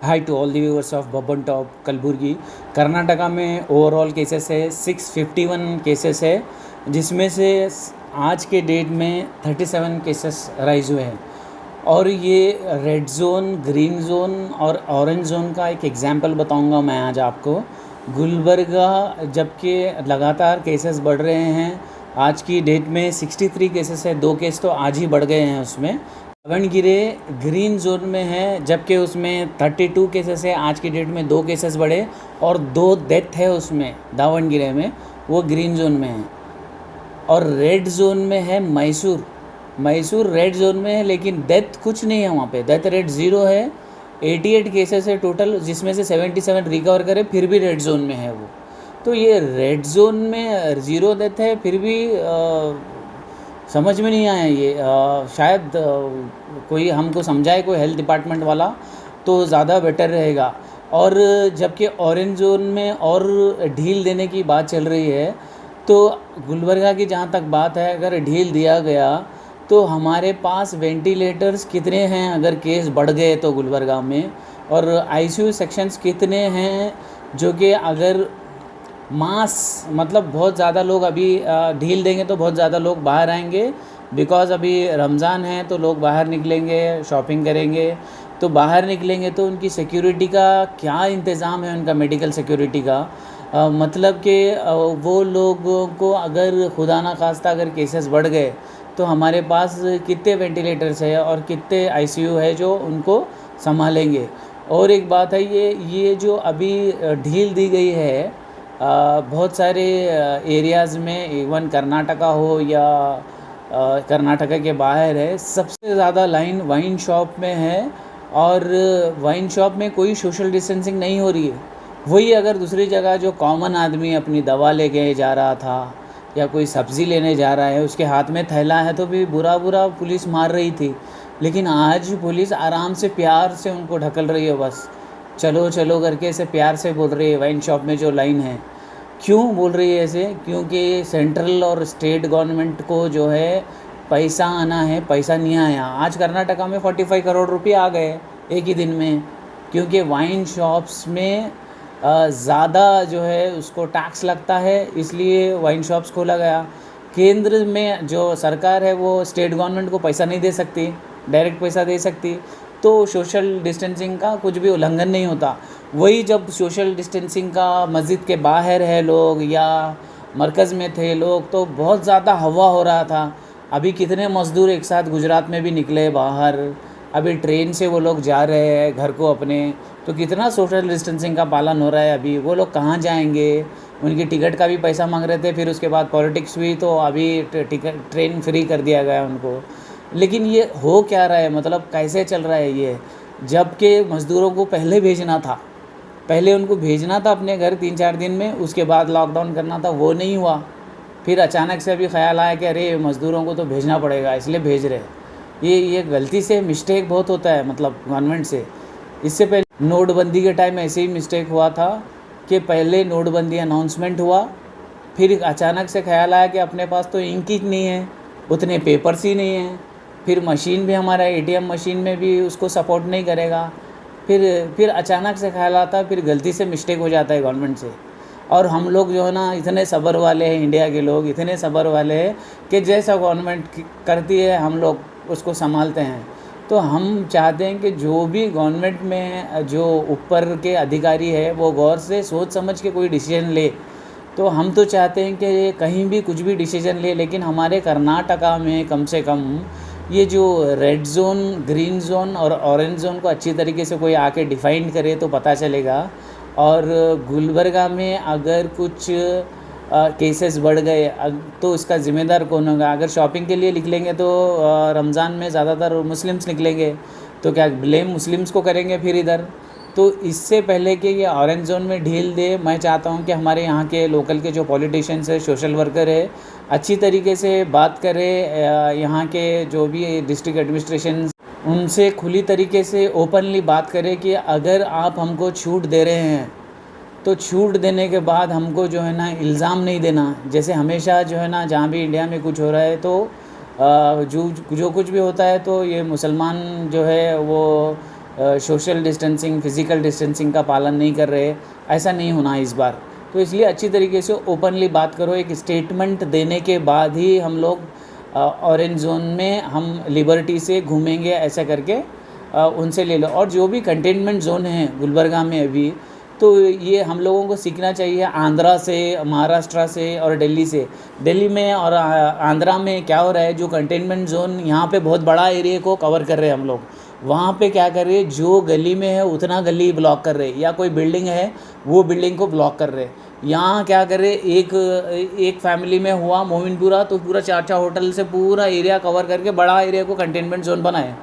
High to all the viewers of Baban top Kalaburagi. Karnataka में overall cases है 651 cases है, जिसमें से आज के डेट में 37 केसेस राइज हुए हैं। और ये रेड जोन, ग्रीन जोन और ऑरेंज जोन का एक एग्जांपल बताऊंगा मैं आज आपको। गुलबर्गा जबकि लगातार केसेस बढ़ रहे हैं, आज की डेट में 63 केसेस है, 2 केस तो आज ही बढ़ गए हैं उसमें। दावणगिरे ग्रीन जोन में है, जबकि उसमें 32 केसेस है, आज की डेट में 2 केसेस बढ़े और 2 डेथ है उसमें दावणगिरे में, वो ग्रीन जोन में है। और रेड जोन में है मैसूर रेड जोन में है, लेकिन डेथ कुछ नहीं है वहाँ पे, डेथ रेट 0 है। 88 केसेस है टोटल, जिसमें से 77 रिकवर करे, फिर भी रेड जोन में है वो। तो ये रेड जोन में 0 डेथ है, फिर भी समझ में नहीं आया ये। शायद कोई हमको समझाए, कोई हेल्थ डिपार्टमेंट वाला, तो ज़्यादा बेटर रहेगा। और जबकि ऑरेंज जोन में और ढील देने की बात चल रही है, तो गुलबर्गा की जहाँ तक बात है, अगर ढील दिया गया तो हमारे पास वेंटिलेटर्स कितने हैं अगर केस बढ़ गए तो गुलबर्गा में, और आईसीयू सेक्शंस कितने हैं, जो कि अगर मास मतलब बहुत ज़्यादा लोग अभी ढील देंगे तो बहुत ज़्यादा लोग बाहर आएंगे, बिकॉज़ अभी रमज़ान है तो लोग बाहर निकलेंगे, शॉपिंग करेंगे। तो बाहर निकलेंगे तो उनकी सिक्योरिटी का क्या इंतज़ाम है, उनका मेडिकल सिक्योरिटी का। मतलब कि वो लोगों को अगर खुदा ना खास्ता अगर केसेस बढ़ गए तो हमारे पास कितने वेंटिलेटर्स है और कितने आईसीयू है जो उनको संभालेंगे। और एक बात है, ये जो अभी ढील दी गई है बहुत सारे एरियाज़ में, इवन कर्नाटका हो या कर्नाटका के बाहर है, सबसे ज़्यादा लाइन वाइन शॉप में है। और वाइन शॉप में कोई सोशल डिस्टेंसिंग नहीं हो रही है। वही अगर दूसरी जगह जो कॉमन आदमी अपनी दवा लेके जा रहा था या कोई सब्ज़ी लेने जा रहा है, उसके हाथ में थैला है, तो भी बुरा पुलिस मार रही थी। लेकिन आज पुलिस आराम से प्यार से उनको ढकल रही है, बस चलो चलो करके ऐसे प्यार से बोल रही है। वाइन शॉप में जो लाइन है, क्यों बोल रही है ऐसे? क्योंकि सेंट्रल और स्टेट गवर्नमेंट को जो है पैसा आना है, पैसा नहीं आया। आज कर्नाटका में 45 करोड़ रुपये आ गए एक ही दिन में, क्योंकि वाइन शॉप्स में ज़्यादा जो है उसको टैक्स लगता है, इसलिए वाइन शॉप्स खोला गया। केंद्र में जो सरकार है वो स्टेट गवर्नमेंट को पैसा नहीं दे सकती, डायरेक्ट पैसा दे सकती, तो सोशल डिस्टेंसिंग का कुछ भी उल्लंघन नहीं होता। वही जब सोशल डिस्टेंसिंग का मस्जिद के बाहर है लोग या मरकज़ में थे लोग, तो बहुत ज़्यादा हवा हो रहा था। अभी कितने मज़दूर एक साथ गुजरात में भी निकले बाहर, अभी ट्रेन से वो लोग जा रहे हैं घर को अपने, तो कितना सोशल डिस्टेंसिंग का पालन हो रहा है। अभी वो लोग कहाँ जाएंगे? उनकी टिकट का भी पैसा मांग रहे थे, फिर उसके बाद पॉलिटिक्स हुई तो अभी टिकट ट्रेन फ्री कर दिया गया उनको। लेकिन ये हो क्या रहा है, मतलब कैसे चल रहा है ये? जबकि मज़दूरों को पहले भेजना था, पहले उनको भेजना था अपने घर 3-4 दिन में, उसके बाद लॉकडाउन करना था, वो नहीं हुआ। फिर अचानक से अभी ख्याल आया कि अरे मज़दूरों को तो भेजना पड़ेगा, इसलिए भेज रहे। ये गलती से मिस्टेक बहुत होता है, मतलब गवर्नमेंट से। इससे पहले नोटबंदी के टाइम ऐसे ही मिस्टेक हुआ था कि पहले नोटबंदी अनाउंसमेंट हुआ, फिर अचानक से ख्याल आया कि अपने पास तो इंक ही नहीं है, उतने पेपर्स ही नहीं हैं, फिर मशीन भी, हमारा एटीएम मशीन में भी उसको सपोर्ट नहीं करेगा। फिर अचानक से ख्याल आता है, फिर गलती से मिस्टेक हो जाता है गवर्नमेंट से। और हम लोग जो है ना, इतने सब्र वाले हैं, इंडिया के लोग इतने सब्र वाले हैं कि जैसा गवर्नमेंट करती है हम लोग उसको संभालते हैं। तो हम चाहते हैं कि जो भी गवर्नमेंट में जो ऊपर के अधिकारी है वो गौर से सोच समझ के कोई डिसीजन ले। तो हम तो चाहते हैं कि कहीं भी कुछ भी डिसीजन ले, लेकिन हमारे कर्नाटका में कम से कम ये जो रेड जोन, ग्रीन जोन और ऑरेंज जोन को अच्छी तरीके से कोई आके डिफाइन करे तो पता चलेगा। और गुलबर्गा में अगर कुछ केसेस बढ़ गए तो इसका ज़िम्मेदार कौन होगा? अगर शॉपिंग के लिए निकलेंगे तो रमज़ान में ज़्यादातर मुस्लिम्स निकलेंगे, तो क्या ब्लेम मुस्लिम्स को करेंगे फिर इधर? तो इससे पहले कि ये ऑरेंज जोन में ढील दे, मैं चाहता हूँ कि हमारे यहाँ के लोकल के जो पॉलिटिशियंस है, सोशल वर्कर है, अच्छी तरीके से बात करें। यहाँ के जो भी डिस्ट्रिक्ट एडमिनिस्ट्रेशन, उनसे खुली तरीके से ओपनली बात करें कि अगर आप हमको छूट दे रहे हैं तो छूट देने के बाद हमको जो है ना इल्ज़ाम नहीं देना। जैसे हमेशा जो है ना, जहाँ भी इंडिया में कुछ हो रहा है तो जो कुछ भी होता है तो ये मुसलमान जो है वो सोशल डिस्टेंसिंग, फिज़िकल डिस्टेंसिंग का पालन नहीं कर रहे, ऐसा नहीं होना इस बार। तो इसलिए अच्छी तरीके से ओपनली बात करो, एक स्टेटमेंट देने के बाद ही हम लोग ऑरेंज जोन में हम लिबर्टी से घूमेंगे, ऐसा करके उनसे ले लो। और जो भी कंटेनमेंट जोन है गुलबर्गा में अभी, तो ये हम लोगों को सीखना चाहिए आंध्रा से, महाराष्ट्र से और दिल्ली से। दिल्ली में और आंध्रा में क्या हो रहा है, जो कंटेनमेंट जोन यहाँ पे बहुत बड़ा एरिया को कवर कर रहे हैं हम लोग, वहाँ पे क्या कर रहे हैं, जो गली में है उतना गली ब्लॉक कर रहे हैं, या कोई बिल्डिंग है वो बिल्डिंग को ब्लॉक कर रहे हैं। यहाँ क्या कर रहे, एक फैमिली में हुआ मोमिनपुरा, तो पूरा 4-4 होटल से पूरा एरिया कवर करके बड़ा एरिया को कंटेनमेंट जोन बनाए।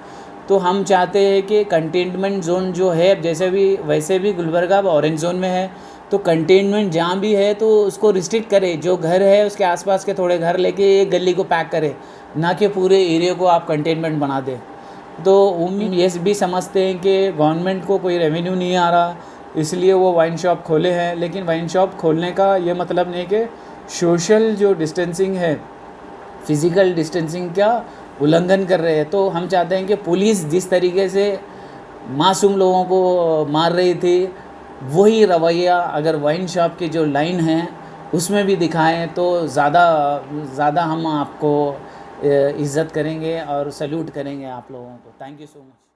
तो हम चाहते हैं कि कंटेनमेंट जोन जो है, जैसे भी वैसे भी गुलबर्गा ऑरेंज जोन में है, तो कंटेनमेंट जहाँ भी है तो उसको रिस्ट्रिक्ट करे, जो घर है उसके आसपास के थोड़े घर लेके एक गली को पैक करे, ना कि पूरे एरिया को आप कंटेनमेंट बना दे। तो उम्मीद ये भी समझते हैं कि गवर्नमेंट को कोई रेवेन्यू नहीं आ रहा, इसलिए वो वाइन शॉप खोले हैं। लेकिन वाइन शॉप खोलने का ये मतलब नहीं कि सोशल जो डिस्टेंसिंग है, फिज़िकल डिस्टेंसिंग का उल्लंघन कर रहे हैं। तो हम चाहते हैं कि पुलिस जिस तरीके से मासूम लोगों को मार रही थी, वही रवैया अगर वाइन शॉप की जो लाइन है उसमें भी दिखाएं, तो ज़्यादा हम आपको इज़्ज़त करेंगे और सैल्यूट करेंगे आप लोगों को। Thank you so much.